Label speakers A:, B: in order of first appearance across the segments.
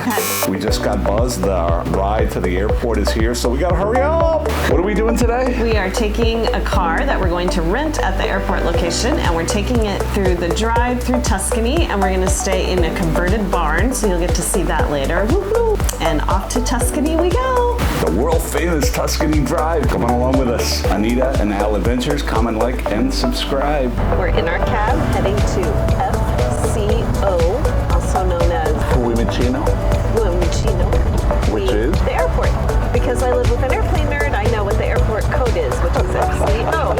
A: Okay.
B: We just got buzzed. The ride to the airport is here, so we gotta hurry up. What are we doing today?
A: We are taking a car that we're going to rent at the airport location, and we're taking it through the drive through Tuscany, and we're gonna stay in a converted barn, so you'll get to see that later. Woohoo! And off to Tuscany we go.
B: The world famous Tuscany Drive. Come on along with us. Anita and Al Adventures. Comment, like, and subscribe.
A: We're in our cab heading to FCO, also known as
B: Fiumicino. Which is?
A: The airport. Because I live with an airplane nerd, I know what the airport code is, which is FCO.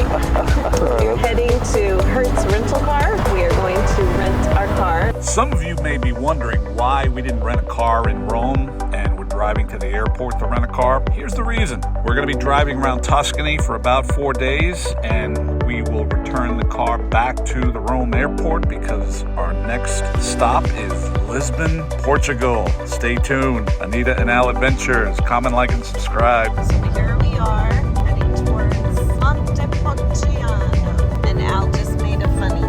A: We're heading to Hertz Rental Car. We are going to rent our car.
C: Some of you may be wondering why we didn't rent a car in Rome and we're driving to the airport to rent a car. Here's the reason. We're going to be driving around Tuscany for about 4 days, and we will return the car back to the Rome airport because our next stop is Lisbon, Portugal. Stay tuned. Anita and Al Adventures. Comment, like, and subscribe.
A: So here we are heading towards Monte Bano. And Al just made a funny.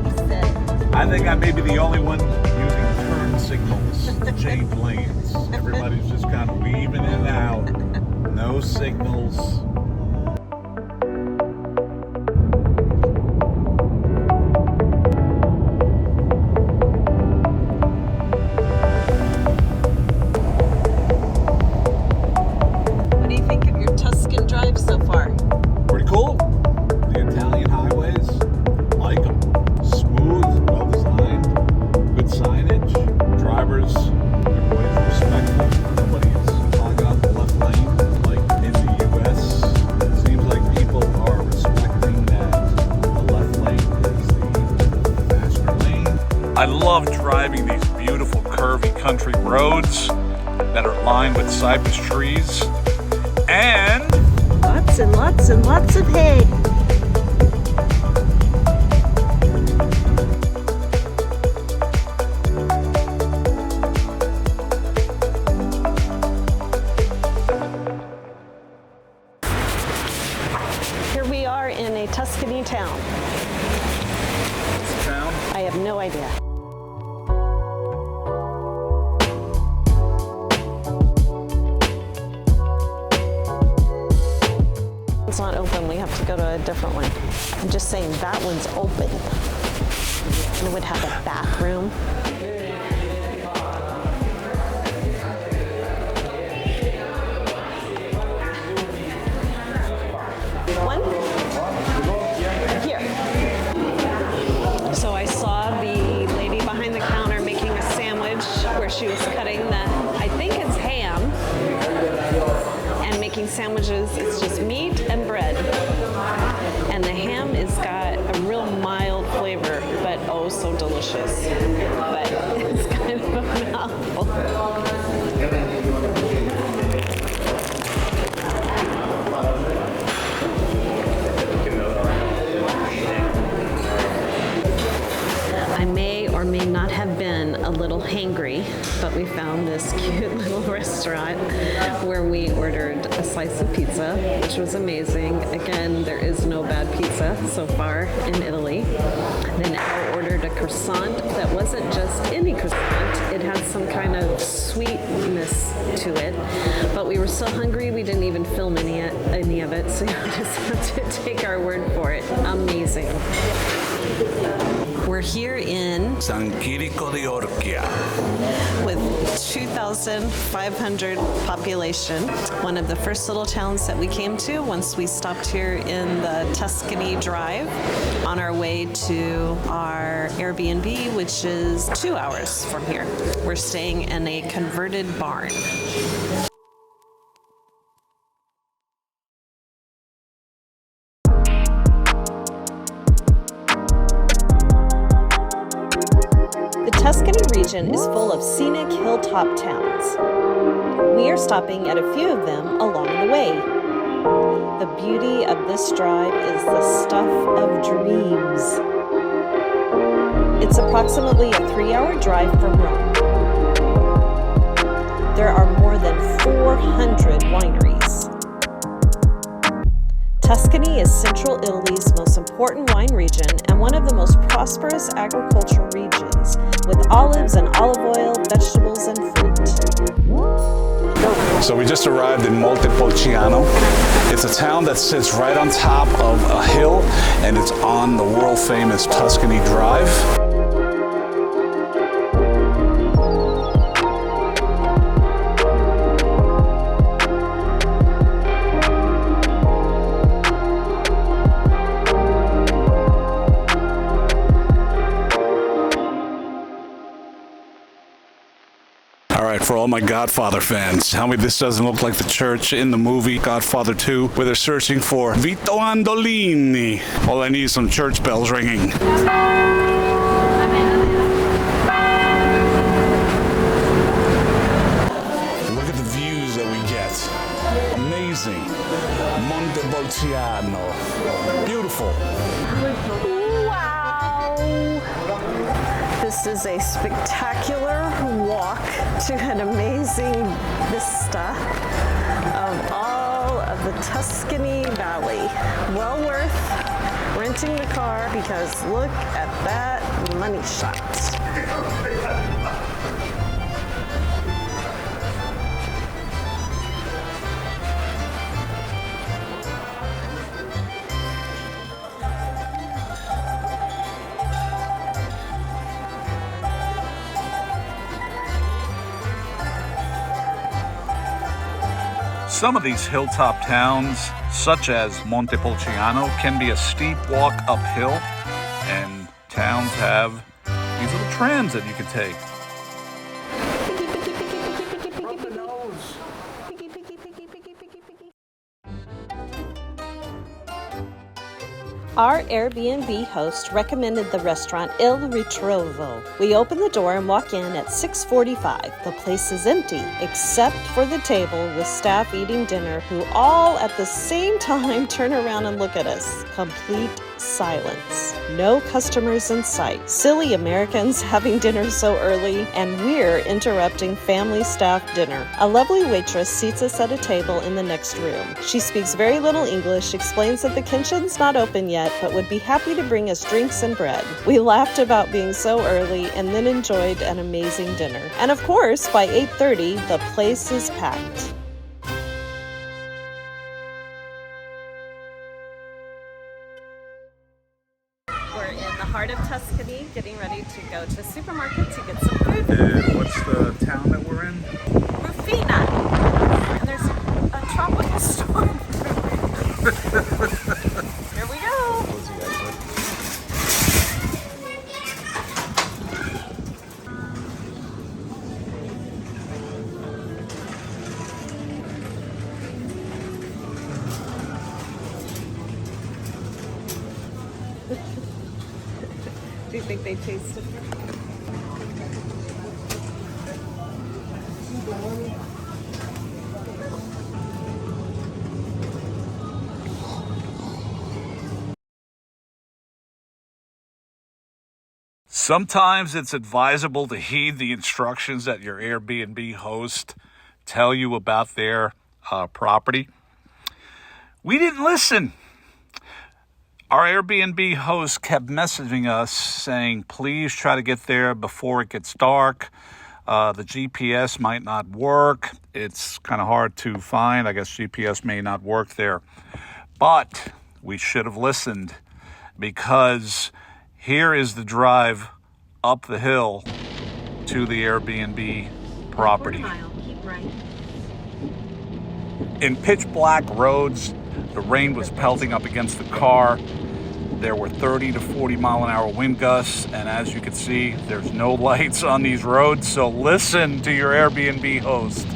A: He said,
C: I think I may be the only one using turn signals to change lanes. Everybody's just kind of weaving in and out. No signals.
A: what do you think of your Tuscan drive so far?
C: Pretty cool. The Italian highways, like them. Smooth, well designed, good signage. Drivers, everybody's respectful. Nobody is clogging up the left lane like in the U.S. It seems like people are respecting that the left lane is the faster lane. I love driving these beautiful curvy country roads that are lined with cypress trees and
A: Lots and lots and lots of hay. Here we are in a Tuscany town.
C: it's a town.
A: I have no idea. It's not open. We have to go to a different one. I'm just saying that one's open. And it would have a bathroom. One? Here. So I saw the lady behind the counter making a sandwich where she was cutting I think it's ham, and making sandwiches. It's just meat and bread. And the ham has got a real mild flavor, but oh so delicious. But it's kind of a mouthful. I may or may not have been a little hangry, but we found this cute little restaurant where we ordered a slice of pizza, which was amazing. Again, there is no bad pizza so far in Italy. Then I ordered a croissant that wasn't just any croissant. It had some kind of sweetness to it, but we were so hungry we didn't even film any of it, so you just have to take our word for it. Amazing. We're here in
B: San Chirico di Orchia.
A: with 2,500 population. One of the first little towns that we came to once we stopped here in the Tuscany Drive on our way to our Airbnb, which is 2 hours from here. We're staying in a converted barn. The Tuscany region is full of scenic hilltop towns. We are stopping at a few of them along the way. The beauty of this drive is the stuff of dreams. It's approximately a 3-hour drive from Rome. There are more than 400 wineries. Tuscany is central Italy's most important wine region and one of the most prosperous agricultural regions, with olives and olive oil, vegetables, and fruit.
B: So we just arrived in Monte Bano. It's a town that sits right on top of a hill, and it's on the world famous Tuscany Drive. For all my Godfather fans, tell me this doesn't look like the church in the movie Godfather 2, where they're searching for Vito Andolini. All I need is some church bells ringing. Look at the views that we get. Amazing. Monte Bano. Beautiful.
A: Wow! This is a spectacular walk to an amazing vista of all of the Tuscany Valley. Well worth renting the car because look at that money shot.
C: Some of these hilltop towns, such as Monte Bano, can be a steep walk uphill, and towns have these little trams that you can take.
A: Our Airbnb host recommended the restaurant Il Ritrovo. We open the door and walk in at 6:45. The place is empty, except for the table with staff eating dinner who all at the same time turn around and look at us. Complete silence. No customers in sight. Silly Americans having dinner so early, and we're interrupting family staff dinner. A lovely waitress seats us at a table in the next room. She speaks very little English, explains that the kitchen's not open yet, but would be happy to bring us drinks and bread. We laughed about being so early and then enjoyed an amazing dinner. And of course, by 8:30, the place is packed. We're in the heart of Tuscany, getting ready to go to the supermarket to get some food.
B: And what's the town that we're in?
A: Ruina. And there's a tropical storm. Here we go. Do you think they taste different?
C: Sometimes it's advisable to heed the instructions that your Airbnb host tell you about their property. We didn't listen. Our Airbnb host kept messaging us saying, please try to get there before it gets dark. The GPS might not work. It's kind of hard to find. I guess GPS may not work there. But we should have listened, because here is the drive up the hill to the Airbnb property. In pitch black roads, the rain was pelting up against the car. There were 30 to 40 mile an hour wind gusts, and as you can see, there's no lights on these roads, so listen to your Airbnb host.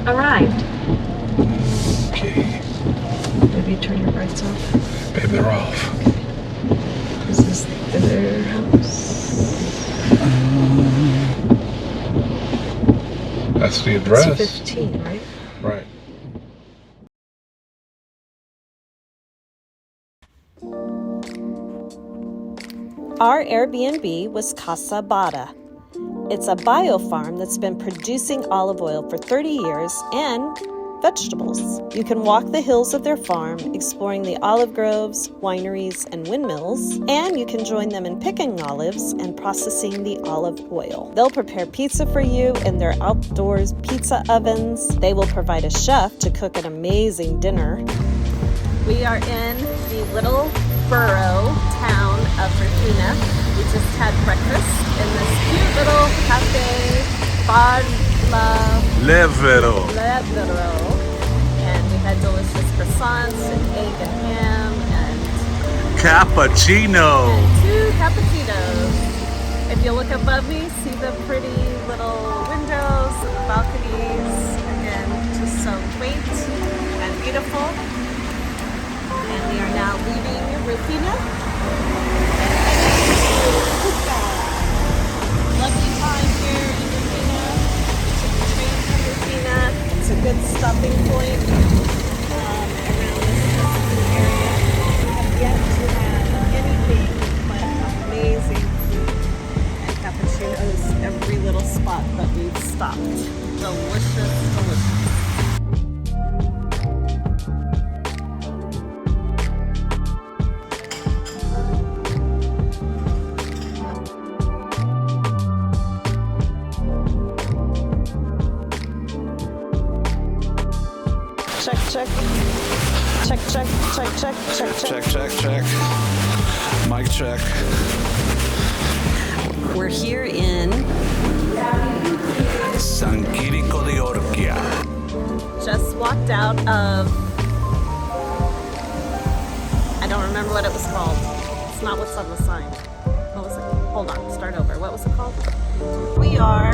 A: Arrived.
D: Okay.
A: Maybe turn your lights off.
D: Babe, they're off.
A: Is this their house?
D: That's the address.
A: It's 15, right?
D: Right.
A: Our Airbnb was Kasa Bada. It's a bio farm that's been producing olive oil for 30 years and vegetables. You can walk the hills of their farm, exploring the olive groves, wineries, and windmills, and you can join them in picking olives and processing the olive oil. They'll prepare pizza for you in their outdoors pizza ovens. They will provide a chef to cook an amazing dinner. We are in the little borough town of Ruina. We just had breakfast in this cute little cafe, Bar
B: Levero.
A: And we had delicious croissants and egg and ham and
B: Cappuccino.
A: 2 cappuccinos. If you look above me, see the pretty little windows and the balconies. Again, just so quaint and beautiful. And we are now leaving Ruina. Lovely time here in Ruina. Took the train from Ruina. It's a good stopping point around this Tuscany area. We have yet to have anything but amazing food and cappuccinos every little spot that we've stopped. Delicious, delicious. Check, check. Check, check, check, check, check, check.
B: Check, check, check. Mic check.
A: We're here in
B: San Quirico de Orchia.
A: just walked out of, I don't remember what it was called. It's not what's on the sign. What was it? Hold on, start over. What was it called? We are